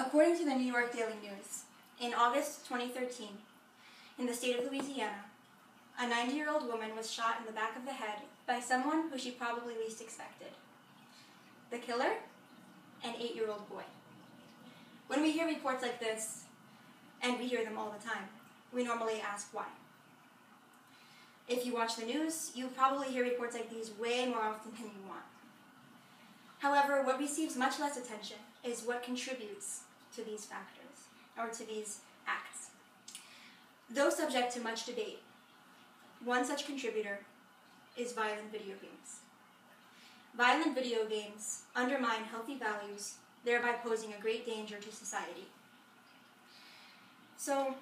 According to the New York Daily News, in August 2013, in the state of Louisiana, a 90-year-old woman was shot in the back of the head by someone who she probably least expected. The killer? An 8-year-old boy. When we hear reports like this, and we hear them all the time, we normally ask why. If you watch the news, you probably hear reports like these way more often than you want. However, what receives much less attention is what contributes to these factors, or to these acts. Though subject to much debate, one such contributor is violent video games. Violent video games undermine healthy values, thereby posing a great danger to society. So,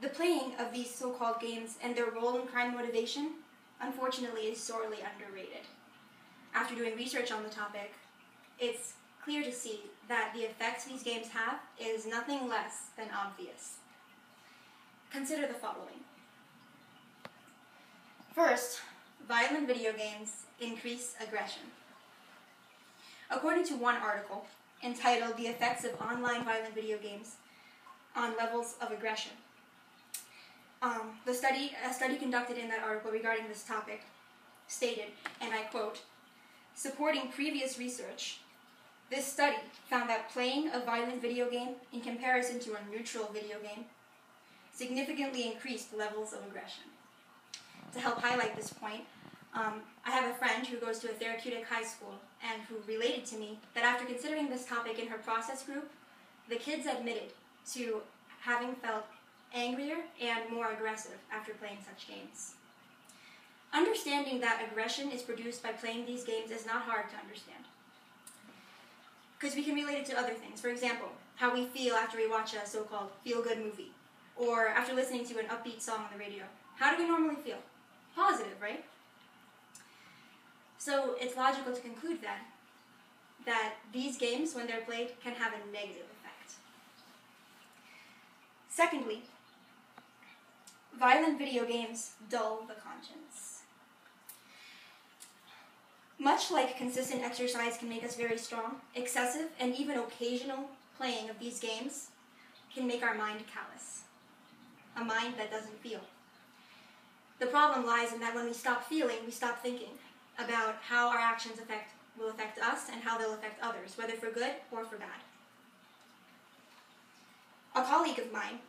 the playing of these so-called games and their role in crime motivation, unfortunately, is sorely underrated. After doing research on the topic, it's clear to see that the effects these games have is nothing less than obvious. Consider the following. First, violent video games increase aggression. According to one article entitled "The Effects of Online Violent Video Games on Levels of Aggression," a study conducted in that article regarding this topic stated, and I quote, "Supporting previous research, this study found that playing a violent video game in comparison to a neutral video game significantly increased levels of aggression." To help highlight this point, I have a friend who goes to a therapeutic high school and who related to me that after considering this topic in her process group, the kids admitted to having felt angrier and more aggressive after playing such games. Understanding that aggression is produced by playing these games is not hard to understand, because we can relate it to other things. For example, how we feel after we watch a so-called feel-good movie, or after listening to an upbeat song on the radio. How do we normally feel? Positive, right? So it's logical to conclude then that these games, when they're played, can have a negative effect. Secondly, violent video games dull the conscience. Much like consistent exercise can make us very strong, excessive and even occasional playing of these games can make our mind callous. A mind that doesn't feel. The problem lies in that when we stop feeling, we stop thinking about how our actions will affect us and how they'll affect others, whether for good or for bad. A colleague of mine,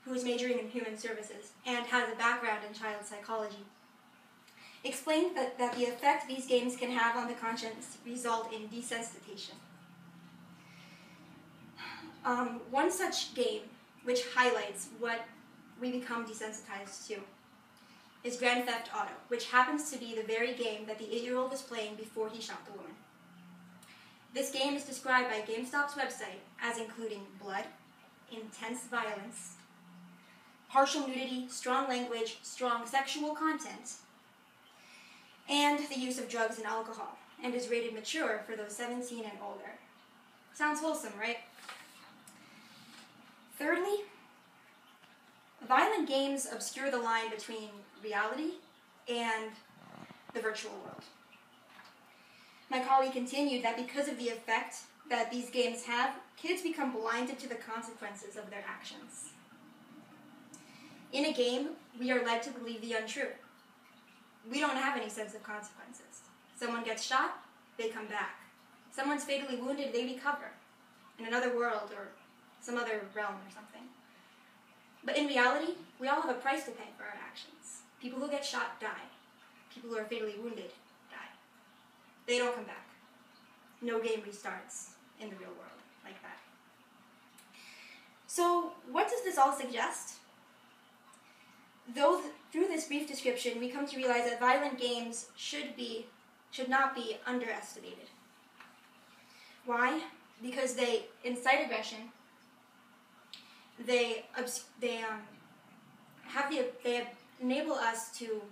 who is majoring in human services and has a background in child psychology, explained that the effect these games can have on the conscience result in desensitization. One such game, which highlights what we become desensitized to, is Grand Theft Auto, which happens to be the very game that the 8-year-old was playing before he shot the woman. This game is described by GameStop's website as including blood, intense violence, partial nudity, strong language, strong sexual content, and the use of drugs and alcohol, and is rated mature for those 17 and older. Sounds wholesome, right? Thirdly, violent games obscure the line between reality and the virtual world. My colleague continued that because of the effect that these games have, kids become blinded to the consequences of their actions. In a game, we are led to believe the untrue. We don't have any sense of consequences. Someone gets shot, they come back. Someone's fatally wounded, they recover in another world or some other realm or something. But in reality, we all have a price to pay for our actions. People who get shot die. People who are fatally wounded die. They don't come back. No game restarts in the real world like that. So, what does this all suggest? Though through this brief description, we come to realize that violent games should not be underestimated. Why? Because they incite aggression. They enable us to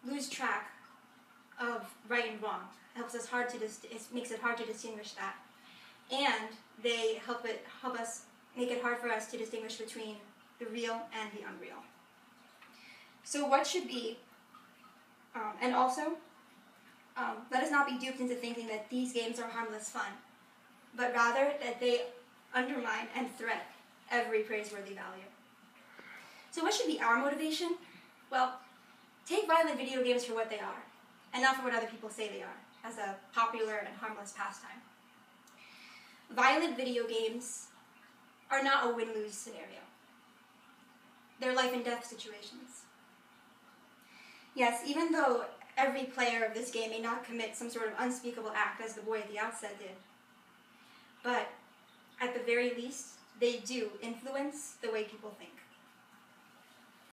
lose track of right and wrong. It makes it hard to distinguish that, and they help us make it hard for us to distinguish between the real and the unreal. So what should be, and also, let us not be duped into thinking that these games are harmless fun, but rather that they undermine and threaten every praiseworthy value. So what should be our motivation? Well, take violent video games for what they are, and not for what other people say they are, as a popular and harmless pastime. Violent video games are not a win-lose scenario. They're life and death situations. Yes, even though every player of this game may not commit some sort of unspeakable act, as the boy at the outset did, but at the very least, they do influence the way people think.